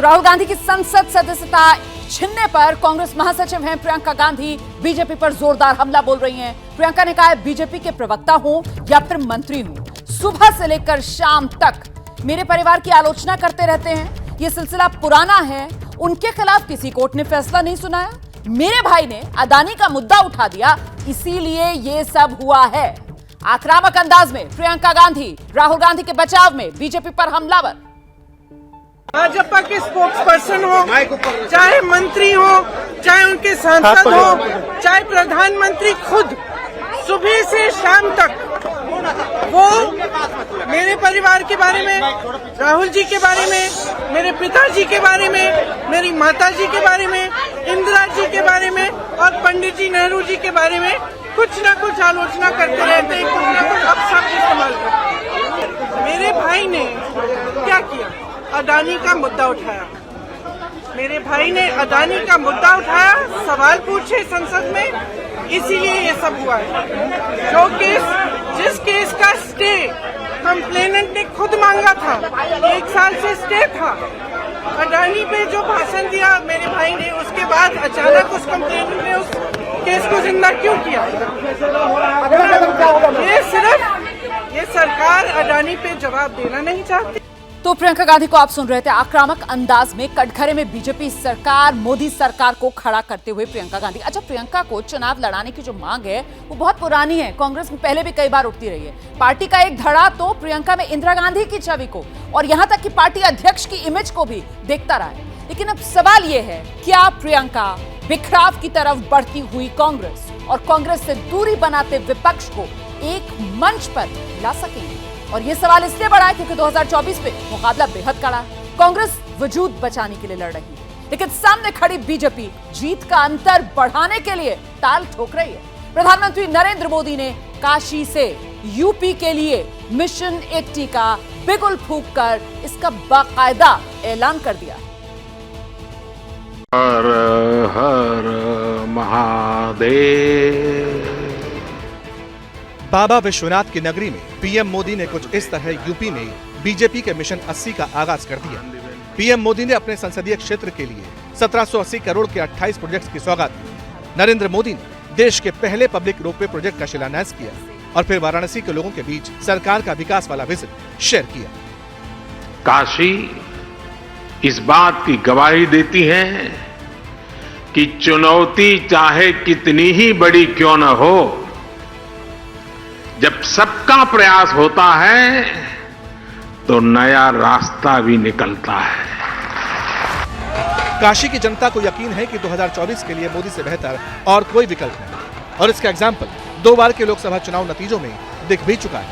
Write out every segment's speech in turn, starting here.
राहुल गांधी की संसद सदस्यता छीनने पर कांग्रेस महासचिव हैं प्रियंका गांधी बीजेपी पर जोरदार हमला बोल रही हैं। प्रियंका ने कहा है बीजेपी के प्रवक्ता हो या फिर मंत्री हो, सुबह से लेकर शाम तक मेरे परिवार की आलोचना करते रहते हैं। यह सिलसिला पुराना है, उनके खिलाफ किसी कोर्ट ने फैसला नहीं सुनाया। मेरे भाई ने अदानी का मुद्दा उठा दिया, इसीलिए ये सब हुआ है। आक्रामक अंदाज में प्रियंका गांधी राहुल गांधी के बचाव में बीजेपी पर हमलावर। भाजपा के स्पोक्स पर्सन हो, चाहे मंत्री हो, चाहे उनके सांसद हो, चाहे प्रधानमंत्री खुद, सुबह से शाम तक वो मेरे परिवार के बारे में, राहुल जी के बारे में, मेरे पिताजी के बारे में, मेरी माताजी के बारे में, इंदिरा जी के बारे में और पंडित जी नेहरू जी के बारे में कुछ न कुछ आलोचना करते रहते हैं, कुछ न कुछ अपशब्द इस्तेमाल करते हैं। मेरे भाई ने क्या किया? अदानी का मुद्दा उठाया। मेरे भाई ने अदानी का मुद्दा उठाया, सवाल पूछे संसद में, इसीलिए ये सब हुआ है। जो केस, जिस केस का स्टे कंप्लेनेंट ने खुद मांगा था, 1 साल से स्टे था, अदानी पे जो भाषण दिया मेरे भाई ने, उसके बाद अचानक उस कंप्लेनेंट ने उस केस को जिंदा क्यों किया? ये सरकार अदानी पे जवाब देना नहीं चाहती। तो प्रियंका गांधी को आप सुन रहे थे आक्रामक अंदाज में कटघरे में बीजेपी सरकार, मोदी सरकार को खड़ा करते हुए प्रियंका गांधी। अच्छा, प्रियंका को चुनाव लड़ाने की जो मांग है वो बहुत पुरानी है, कांग्रेस में पहले भी कई बार उठती रही है। पार्टी का एक धड़ा तो प्रियंका में इंदिरा गांधी की छवि को और यहां तक कि पार्टी अध्यक्ष की इमेज को भी देखता रहा है। लेकिन अब सवाल ये है, क्या प्रियंका बिखराव की तरफ बढ़ती हुई कांग्रेस और कांग्रेस से दूरी बनाते विपक्ष को एक मंच पर ला सकेंगे? और ये सवाल इसलिए बड़ा है क्योंकि 2024 में मुकाबला बेहद कड़ा है। कांग्रेस वजूद बचाने के लिए लड़ रही है, लेकिन सामने खड़ी बीजेपी जीत का अंतर बढ़ाने के लिए ताल ठोक रही है। प्रधानमंत्री नरेंद्र मोदी ने काशी से यूपी के लिए मिशन 80 का बिगुल फूंककर इसका बाकायदा ऐलान कर दिया। हर हर महादेव। बाबा विश्वनाथ की नगरी में पीएम मोदी ने कुछ इस तरह यूपी में बीजेपी के मिशन 80 का आगाज कर दिया। पीएम मोदी ने अपने संसदीय क्षेत्र के लिए 1780 करोड़ के 28 प्रोजेक्ट्स की सौगात दी। नरेंद्र मोदी ने देश के पहले पब्लिक रोपवे प्रोजेक्ट का शिलान्यास किया और फिर वाराणसी के लोगों के बीच सरकार का विकास वाला विजन शेयर किया। काशी इस बात की गवाही देती है कि चुनौती चाहे कितनी ही बड़ी क्यों न हो, जब सबका प्रयास होता है तो नया रास्ता भी निकलता है। काशी की जनता को यकीन है कि 2024 के लिए मोदी से बेहतर और कोई विकल्प नहीं, और इसका एग्जाम्पल 2 बार के लोकसभा चुनाव नतीजों में दिख भी चुका है।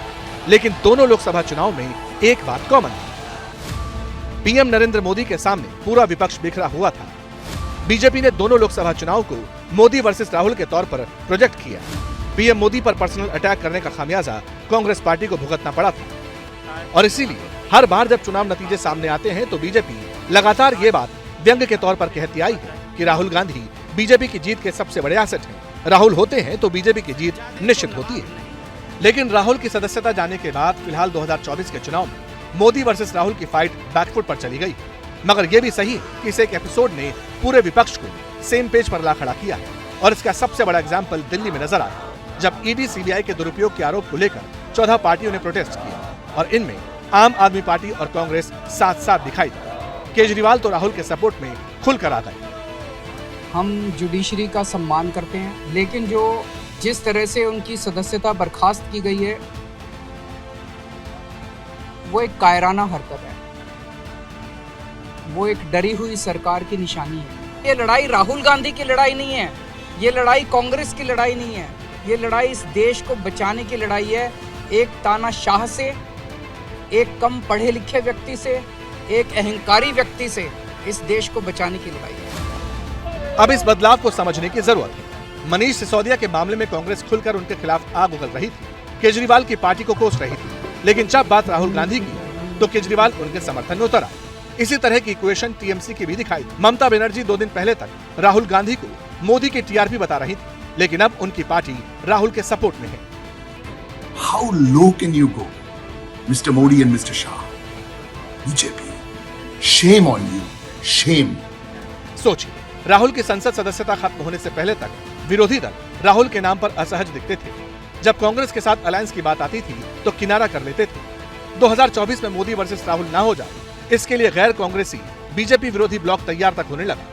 लेकिन दोनों लोकसभा चुनाव में एक बात कॉमन थी, पीएम नरेंद्र मोदी के सामने पूरा विपक्ष बिखरा हुआ था। बीजेपी ने दोनों लोकसभा चुनाव को मोदी वर्सेस राहुल के तौर पर प्रोजेक्ट किया। पीएम मोदी पर पर्सनल अटैक करने का खामियाजा कांग्रेस पार्टी को भुगतना पड़ा था, और इसीलिए हर बार जब चुनाव नतीजे सामने आते हैं तो बीजेपी लगातार ये बात व्यंग्य के तौर पर कहती आई है कि राहुल गांधी बीजेपी की जीत के सबसे बड़े एसेट हैं। राहुल होते हैं तो बीजेपी की जीत निश्चित होती है। लेकिन राहुल की सदस्यता जाने के बाद फिलहाल 2024 के चुनाव में मोदी वर्सेस राहुल की फाइट बैकफुट पर चली गई। मगर यह भी सही है कि इस एक एपिसोड ने पूरे विपक्ष को सेम पेज पर ला खड़ा किया है, और इसका सबसे बड़ा एग्जाम्पल दिल्ली में नजर आया, जब ईडी सीबीआई के दुरुपयोग के आरोप को लेकर 14 पार्टियों ने प्रोटेस्ट किया और इनमें आम आदमी पार्टी और कांग्रेस साथ साथ दिखाई दी। केजरीवाल तो राहुल के सपोर्ट में खुलकर आ गए। हम जुडिशरी का सम्मान करते हैं, लेकिन जिस तरह से उनकी सदस्यता बर्खास्त की गई है वो एक कायराना हरकत है, वो एक डरी हुई सरकार की निशानी है। ये लड़ाई राहुल गांधी की लड़ाई नहीं है, ये लड़ाई कांग्रेस की लड़ाई नहीं है, ये लड़ाई इस देश को बचाने की लड़ाई है। एक तानाशाह से, एक कम पढ़े लिखे व्यक्ति से, एक अहंकारी व्यक्ति से इस देश को बचाने की लड़ाई है। अब इस बदलाव को समझने की जरूरत है। मनीष सिसोदिया के मामले में कांग्रेस खुलकर उनके खिलाफ आग उगल रही थी, केजरीवाल की पार्टी को कोस रही थी, लेकिन जब बात राहुल गांधी की तो केजरीवाल उनके समर्थन में उतर आए। इसी तरह की इक्वेशन टीएमसी की भी दिखाई। ममता बनर्जी 2 दिन पहले तक राहुल गांधी को मोदी की टीआरपी बता रही थी, लेकिन अब उनकी पार्टी राहुल के सपोर्ट में है। How low can you go, Mr. Modi and Mr. Shah? BJP, shame on you. Shame. सोचिए, राहुल की संसद सदस्यता खत्म होने से पहले तक विरोधी दल राहुल के नाम पर असहज दिखते थे। जब कांग्रेस के साथ अलायंस की बात आती थी तो किनारा कर लेते थे। 2024 में मोदी वर्सेस राहुल ना हो जाए, इसके लिए गैर कांग्रेसी बीजेपी विरोधी ब्लॉक तैयार तक होने लगा।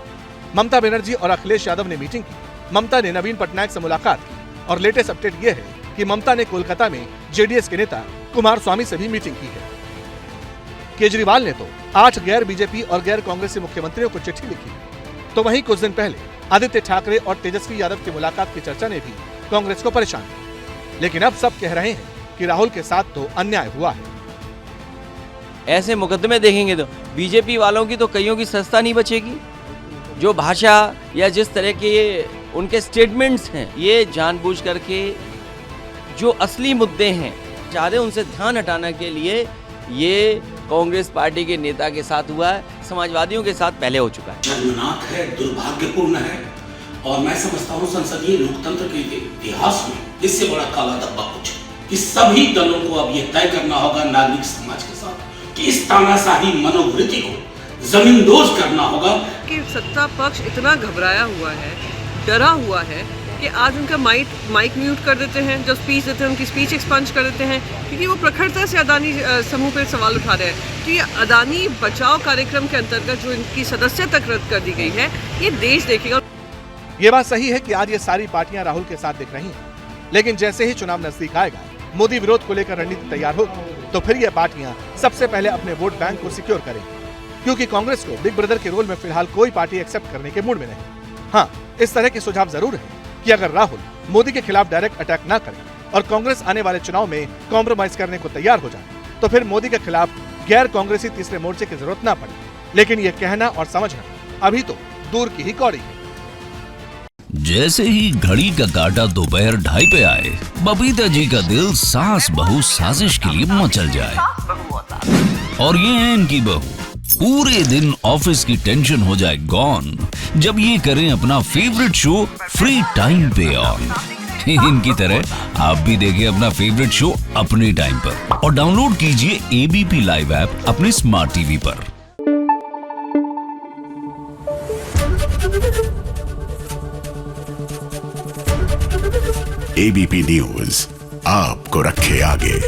ममता बनर्जी और अखिलेश यादव ने मीटिंग की। ममता ने नवीन पटनायक से मुलाकात की और लेटेस्ट अपडेट यह है कि ममता ने कोलकाता में जेडीएस के नेता कुमार स्वामी से भी मीटिंग की है। केजरीवाल ने तो 8 गैर बीजेपी और गैर कांग्रेसी मुख्यमंत्रियों को चिट्ठी लिखी। तो वहीं कुछ दिन पहले आदित्य ठाकरे और तेजस्वी यादव की मुलाकात की चर्चा ने भी कांग्रेस को परेशान किया। लेकिन अब सब कह रहे हैं कि राहुल के साथ तो अन्याय हुआ है। ऐसे मुकदमे देखेंगे तो बीजेपी वालों की तो कईयों की सस्ता नहीं बचेगी। जो भाषा या जिस तरह के उनके स्टेटमेंट्स हैं, ये जानबूझ करके जो असली मुद्दे हैं चाहते उनसे ध्यान हटाने के लिए ये कांग्रेस पार्टी के नेता के साथ हुआ है, समाजवादियों के साथ पहले हो चुका है। शर्मनाक है, दुर्भाग्यपूर्ण है और मैं समझता हूँ संसदीय लोकतंत्र के इतिहास में इससे बड़ा काला धब्बा कुछ कि सभी दलों को अब ये तय करना होगा नागरिक समाज के साथ कि इस तानाशाही मनोवृत्ति को जमींदोज करना होगा। कि सत्ता पक्ष इतना घबराया हुआ है, डरा हुआ है कि आज उनका माइक म्यूट कर देते हैं, जो स्पीच देते हैं उनकी स्पीच एक्सपंज कर देते हैं, क्योंकि वो प्रखरता से अदानी समूह पर सवाल उठा रहे हैं। तो ये अदानी बचाओ कार्यक्रम के अंतर्गत जो इनकी सदस्यता रद्द कर दी गई है, ये देश देखेगा। ये बात सही है कि आज ये सारी पार्टियां राहुल के साथ दिख रही हैं, लेकिन जैसे ही चुनाव नजदीक आएगा, मोदी विरोध को लेकर रणनीति तैयार होगी, तो फिर ये पार्टियां सबसे पहले अपने वोट बैंक को सिक्योर करेंगी, क्योंकि कांग्रेस को बिग ब्रदर के रोल में फिलहाल कोई पार्टी एक्सेप्ट करने के मूड में नहीं। हाँ, इस तरह के सुझाव जरूर है कि अगर राहुल मोदी के खिलाफ डायरेक्ट अटैक ना करे और कांग्रेस आने वाले चुनाव में कॉम्प्रोमाइज करने को तैयार हो जाए, तो फिर मोदी के खिलाफ गैर कांग्रेसी तीसरे मोर्चे की जरूरत ना पड़े। लेकिन ये कहना और समझना अभी तो दूर की ही कौड़ी है। जैसे ही घड़ी का काटा दोपहर 2:30 पे आए, बबीता जी का दिल सास बहू साजिश के लिए मचल जाए। और ये है इनकी बहू, पूरे दिन ऑफिस की टेंशन हो जाए गॉन जब ये करें अपना फेवरेट शो फ्री टाइम पे ऑन। इनकी तरह आप भी देखें अपना फेवरेट शो अपने टाइम पर और डाउनलोड कीजिए एबीपी लाइव ऐप अपने स्मार्ट टीवी पर। ABP न्यूज आपको रखे आगे।